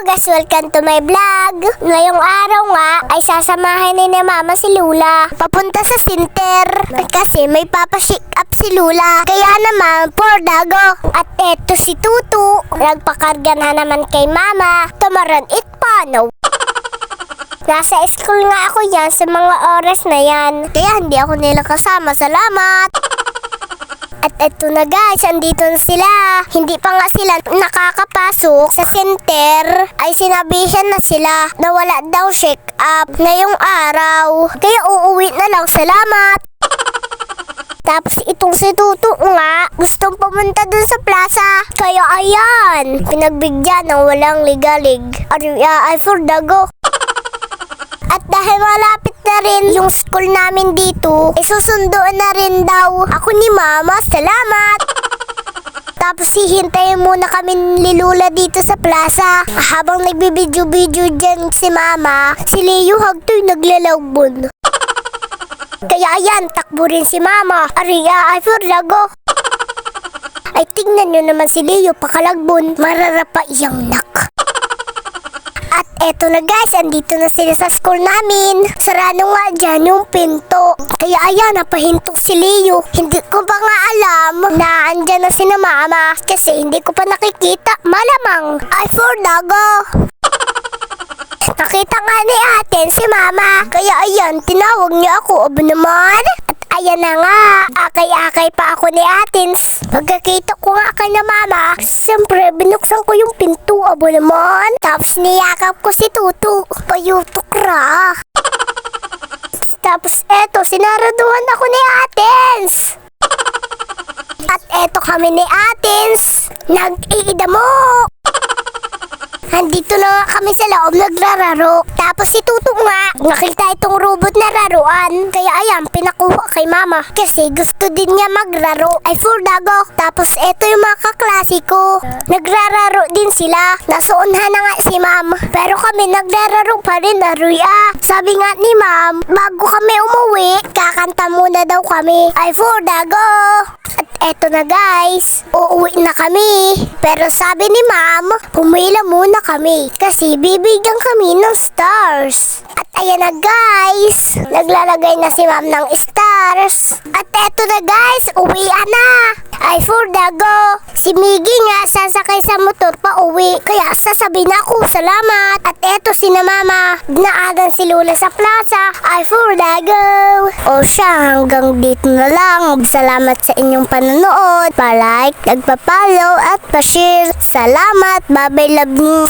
guys, welcome to my vlog. Ngayong araw nga ay sasamahin ni Mama si Lula papunta sa center kasi may papashake up si Lula. Kaya naman, poor dago. At eto si Tutu, nagpakarga na naman kay Mama. Tumaran it pano. Nasa school nga ako yan sa mga oras na yan. Kaya hindi ako nila kasama. Salamat! At eto na guys, andito na sila. Hindi pa nga sila nakakapasok sa center ay sinabihan na sila na wala daw shake up ngayong araw. Kaya uuwi na lang, salamat! Tapos itong si Tutu nga, gustong pumunta dun sa plaza. Kaya ayan, pinagbigyan ng walang ligalig. Ay for dago. At dahil malapit na rin yung school namin dito, susunduan na rin daw ako ni Mama. Salamat! Tapos hihintayin muna kami ni Lula dito sa plaza. Habang nagbibidyo-video dyan si Mama, si Leo hagto'y naglalawbon. Kaya ayan, takbo rin si Mama. Ay for lago. Ay tingnan nyo naman si Leo pakalagbon. Mararapa iyang nak. At eto na guys, andito na sila sa school namin. Sarado nga dyan yung pinto. Kaya ayan, napahintok si Leo. Hindi ko pa nga alam na andyan na si Mama kasi hindi ko pa nakikita. Malamang ay for dago. Nakita nga ni atin si Mama. Kaya ayan, tinawag niya ako. Aba naman. At ayan na nga, akay-akay pa ako ni Atins. Pagkakita ko nga kay na Mama, siyempre binuksan ko yung pinto. Aba naman. Tapos niyakap ko si Tutu. Payutok ra. Tapos eto, sinaraduhan ako ni Atins. At eto kami ni Atins. Nag-iidamo. Andito na nga kami sa loob nagrararo. Tapos si Tutu nga, nakita itong robot na laruan. Kaya ayan, pinakuha kay Mama. Kasi gusto din niya magraro. Ay for dago. Tapos eto yung mga kaklase ko. Nagrararo din sila. Nasuunhan na nga si Ma'am. Pero kami nagrararo pa rin, Aruya. Sabi nga ni Ma'am, bago kami umuwi, kakanta muna daw kami. Ay for dago. At eto na guys, uuwi na kami. Pero sabi ni Ma'am, pumila muna kami kasi bibigyan kami ng stars. At ayan na guys, naglalagay na si Ma'am ng stars. At eto na guys, uwian na. Ay for dago. Si Miggy nga sasakay sa motor pa uwi. Kaya sasabihin na ako, salamat. At eto si na Mama, naadan si Lula sa plaza. Ay for dago. O siya, hanggang dito na lang. Salamat sa inyong panonood. Pa-like, nagpa-follow at pa-share. Salamat. Bye-bye, love nyo.